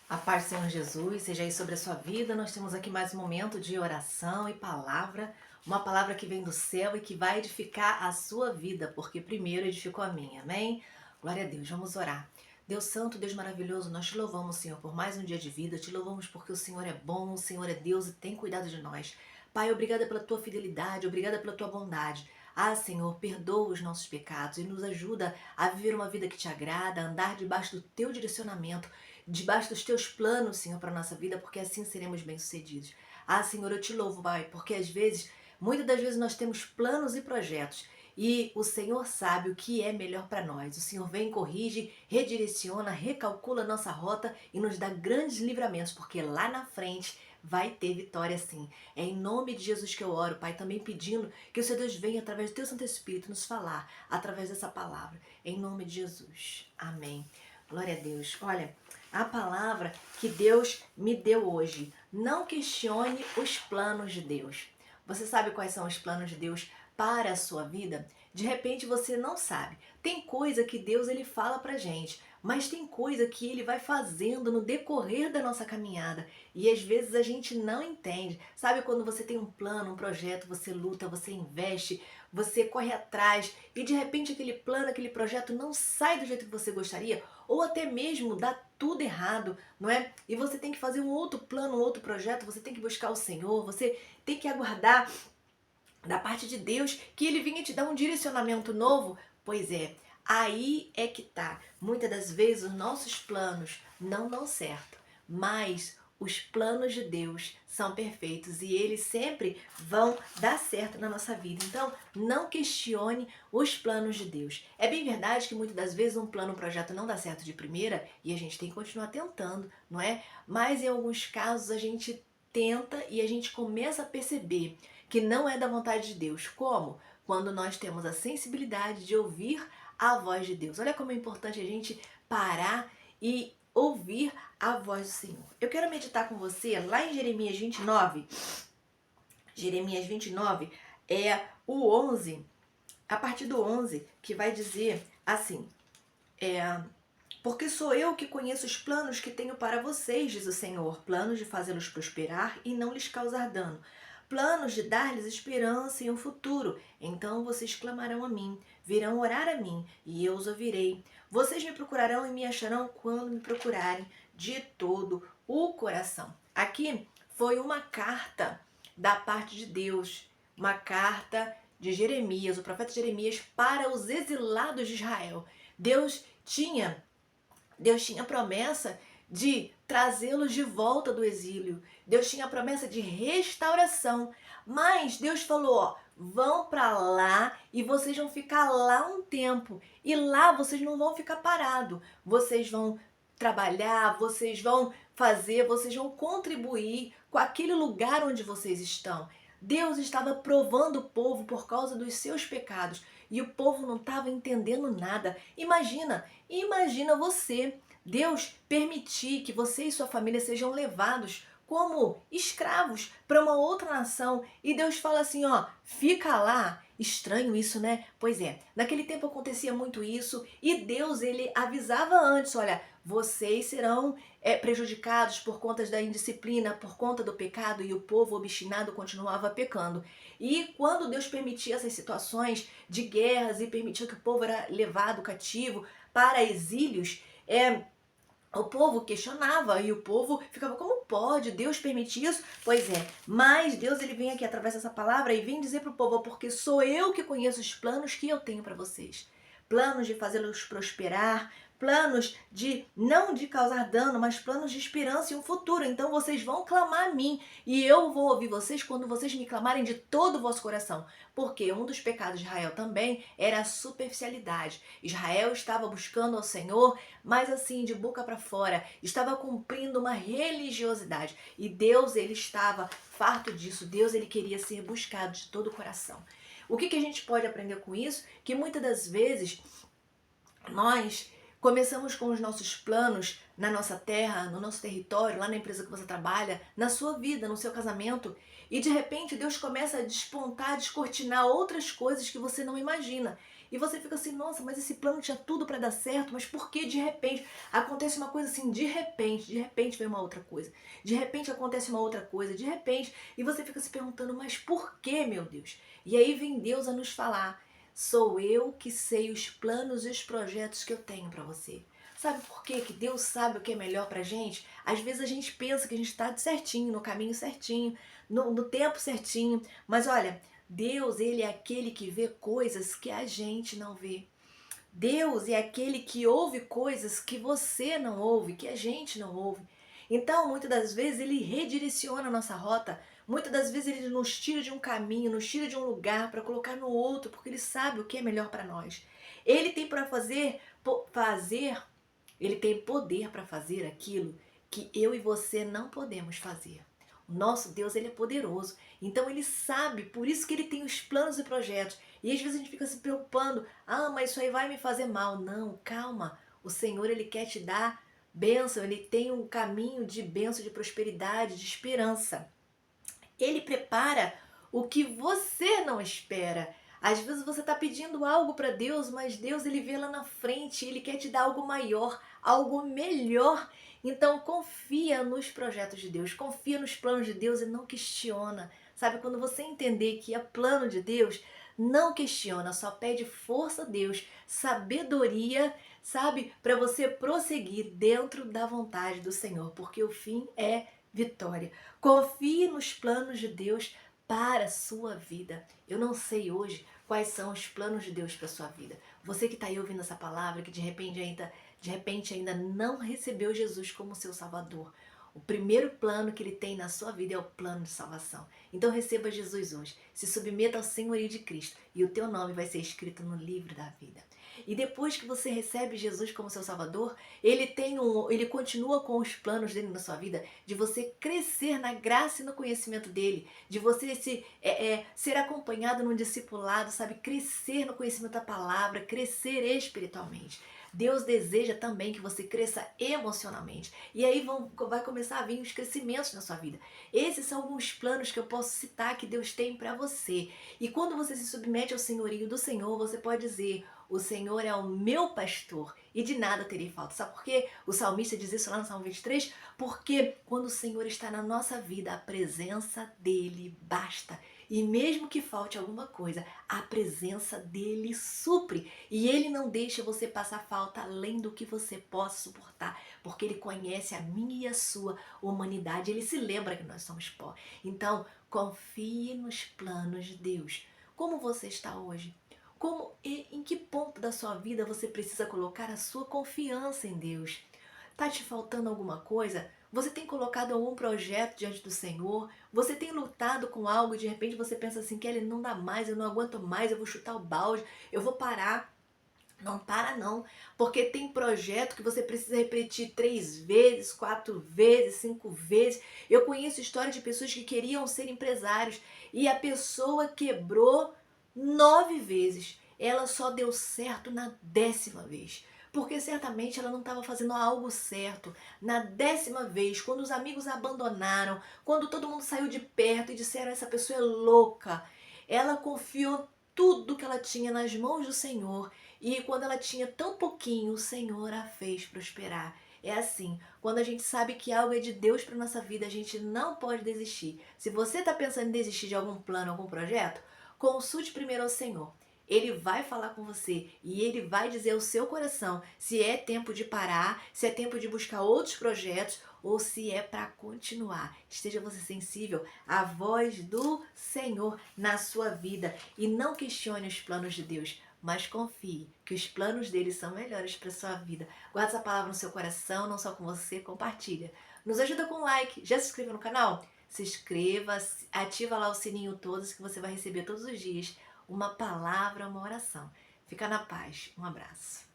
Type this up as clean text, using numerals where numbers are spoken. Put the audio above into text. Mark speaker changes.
Speaker 1: A paz do Senhor Jesus seja aí sobre a sua vida. Nós temos aqui mais um momento de oração e palavra. Uma palavra que vem do céu e que vai edificar a sua vida, porque primeiro edificou a minha. Amém? Glória a Deus. Vamos orar. Deus Santo, Deus maravilhoso, nós te louvamos, Senhor, por mais um dia de vida. Te louvamos porque o Senhor é bom, o Senhor é Deus e tem cuidado de nós. Pai, obrigada pela tua fidelidade, obrigada pela tua bondade. Ah, Senhor, perdoa os nossos pecados e nos ajuda a viver uma vida que te agrada, a andar debaixo do teu direcionamento, debaixo dos teus planos, Senhor, para a nossa vida, porque assim seremos bem-sucedidos. Ah, Senhor, eu te louvo, Pai, porque às vezes, muitas das vezes nós temos planos e projetos e o Senhor sabe o que é melhor para nós. O Senhor vem, corrige, redireciona, recalcula a nossa rota e nos dá grandes livramentos, porque lá na frente vai ter vitória sim. É em nome de Jesus que eu oro, Pai, também pedindo que o Seu Deus venha através do Teu Santo Espírito nos falar, através dessa palavra. Em nome de Jesus. Amém. Glória a Deus. Olha, a palavra que Deus me deu hoje. Não questione os planos de Deus. Você sabe quais são os planos de Deus para a sua vida? De repente você não sabe. Tem coisa que Deus ele fala pra gente, mas tem coisa que ele vai fazendo no decorrer da nossa caminhada e às vezes a gente não entende. Sabe quando você tem um plano, um projeto, você luta, você investe, você corre atrás e de repente aquele plano, aquele projeto não sai do jeito que você gostaria ou até mesmo dá tudo errado, não é? E você tem que fazer um outro plano, um outro projeto, você tem que buscar o Senhor, você tem que aguardar da parte de Deus que ele vinha te dar um direcionamento novo. Pois é, aí é que tá. Muitas das vezes os nossos planos não dão certo, mas os planos de Deus são perfeitos e eles sempre vão dar certo na nossa vida. Então, não questione os planos de Deus. É bem verdade que muitas das vezes um plano, um projeto não dá certo de primeira e a gente tem que continuar tentando, não é? Mas em alguns casos a gente tenta e a gente começa a perceber que não é da vontade de Deus. Como? Quando nós temos a sensibilidade de ouvir a voz de Deus. Olha como é importante a gente parar e ouvir a voz do Senhor. Eu quero meditar com você lá em Jeremias 29. Jeremias 29 é o 11, a partir do 11, que vai dizer assim: porque sou eu que conheço os planos que tenho para vocês, diz o Senhor, planos de fazê-los prosperar e não lhes causar dano, planos de dar-lhes esperança e um futuro. Então vocês clamarão a mim, virão orar a mim, e eu os ouvirei. Vocês me procurarão e me acharão quando me procurarem de todo o coração. Aqui foi uma carta da parte de Deus, uma carta de Jeremias, o profeta Jeremias, para os exilados de Israel. Deus tinha promessa de trazê-los de volta do exílio. Deus tinha promessa de restauração. Mas Deus falou, ó, vão para lá e vocês vão ficar lá um tempo. E lá vocês não vão ficar parados. Vocês vão trabalhar, vocês vão fazer, vocês vão contribuir com aquele lugar onde vocês estão. Deus estava provando o povo por causa dos seus pecados e o povo não estava entendendo nada. Imagina você, Deus permitir que você e sua família sejam levados como escravos para uma outra nação e Deus fala assim, ó, fica lá. Estranho isso, né? Pois é, naquele tempo acontecia muito isso e Deus, ele avisava antes, olha, vocês serão prejudicados por conta da indisciplina, por conta do pecado, e o povo obstinado continuava pecando. E quando Deus permitia essas situações de guerras e permitia que o povo era levado cativo para exílios, o povo questionava e o povo ficava, como pode Deus permitir isso? Pois é, mas Deus ele vem aqui através dessa palavra e vem dizer para o povo, porque sou eu que conheço os planos que eu tenho para vocês. Planos de fazê-los prosperar, planos de não de causar dano, mas planos de esperança e um futuro. Então vocês vão clamar a mim e eu vou ouvir vocês quando vocês me clamarem de todo o vosso coração. Porque um dos pecados de Israel também era a superficialidade. Israel estava buscando ao Senhor, mas assim, de boca para fora, estava cumprindo uma religiosidade. E Deus, ele estava farto disso. Deus, ele queria ser buscado de todo o coração. O que a gente pode aprender com isso? Que muitas das vezes nós começamos com os nossos planos na nossa terra, no nosso território, lá na empresa que você trabalha, na sua vida, no seu casamento, e de repente Deus começa a despontar, a descortinar outras coisas que você não imagina. E você fica assim, nossa, mas esse plano tinha tudo para dar certo, mas por que de repente acontece uma coisa assim, de repente vem uma outra coisa, de repente acontece uma outra coisa, de repente, e você fica se perguntando, mas por que, meu Deus? E aí vem Deus a nos falar, sou eu que sei os planos e os projetos que eu tenho para você. Sabe por quê? Que Deus sabe o que é melhor pra gente? Às vezes a gente pensa que a gente está certinho, no caminho certinho, no tempo certinho, mas olha, Deus, ele é aquele que vê coisas que a gente não vê. Deus é aquele que ouve coisas que você não ouve, que a gente não ouve. Então, muitas das vezes, ele redireciona a nossa rota. Muitas das vezes, ele nos tira de um caminho, nos tira de um lugar para colocar no outro, porque ele sabe o que é melhor para nós. Ele tem para ele tem poder para fazer aquilo que eu e você não podemos fazer. O nosso Deus, ele é poderoso. Então ele sabe, por isso que ele tem os planos e projetos. E às vezes a gente fica se preocupando, mas isso aí vai me fazer mal. Não, calma. O Senhor, ele quer te dar bênção, ele tem um caminho de bênção, de prosperidade, de esperança. Ele prepara o que você não espera. Às vezes você está pedindo algo para Deus, mas Deus, ele vê lá na frente, ele quer te dar algo maior, algo melhor. Então confia nos projetos de Deus, confia nos planos de Deus e não questiona. Sabe, quando você entender que é plano de Deus, não questiona, só pede força a Deus, sabedoria, sabe, para você prosseguir dentro da vontade do Senhor, porque o fim é vitória. Confie nos planos de Deus para a sua vida. Eu não sei hoje quais são os planos de Deus para a sua vida. Você que está aí ouvindo essa palavra, que de repente ainda não recebeu Jesus como seu Salvador. O primeiro plano que ele tem na sua vida é o plano de salvação. Então receba Jesus hoje. Se submeta ao senhorio de Cristo e o teu nome vai ser escrito no livro da vida. E depois que você recebe Jesus como seu Salvador, ele continua com os planos dele na sua vida, de você crescer na graça e no conhecimento dele, de você ser acompanhado num discipulado, sabe, crescer no conhecimento da palavra, crescer espiritualmente. Deus deseja também que você cresça emocionalmente. E aí vai começar a vir os crescimentos na sua vida. Esses são alguns planos que eu posso citar que Deus tem para você. E quando você se submete ao senhorio do Senhor, você pode dizer, o Senhor é o meu pastor e de nada terei falta. Sabe por quê? O salmista diz isso lá no Salmo 23, porque quando o Senhor está na nossa vida, a presença dele basta. E mesmo que falte alguma coisa, a presença dele supre. E ele não deixa você passar falta além do que você possa suportar, porque ele conhece a minha e a sua humanidade. Ele se lembra que nós somos pó. Então, confie nos planos de Deus. Como você está hoje? Como e em que ponto da sua vida você precisa colocar a sua confiança em Deus? Tá te faltando alguma coisa? Você tem colocado algum projeto diante do Senhor? Você tem lutado com algo e de repente você pensa assim, Kelly, não dá mais, eu não aguento mais, eu vou chutar o balde, eu vou parar. Não para não, porque tem projeto que você precisa repetir 3 vezes, 4 vezes, 5 vezes. Eu conheço histórias de pessoas que queriam ser empresários e a pessoa quebrou 9 vezes. Ela só deu certo na 10ª vez. Porque certamente ela não estava fazendo algo certo. Na 10ª vez, quando os amigos a abandonaram, quando todo mundo saiu de perto e disseram essa pessoa é louca, ela confiou tudo que ela tinha nas mãos do Senhor. E quando ela tinha tão pouquinho, o Senhor a fez prosperar. É assim, quando a gente sabe que algo é de Deus para nossa vida, a gente não pode desistir. Se você está pensando em desistir de algum plano, algum projeto, consulte primeiro ao Senhor. Ele vai falar com você e ele vai dizer ao seu coração se é tempo de parar, se é tempo de buscar outros projetos ou se é para continuar. Esteja você sensível à voz do Senhor na sua vida e não questione os planos de Deus, mas confie que os planos dele são melhores para sua vida. Guarda essa palavra no seu coração, não só com você, compartilha. Nos ajuda com um like. Já se inscreveu no canal? Se inscreva, ativa lá o sininho todos que você vai receber todos os dias uma palavra, uma oração. Fica na paz. Um abraço.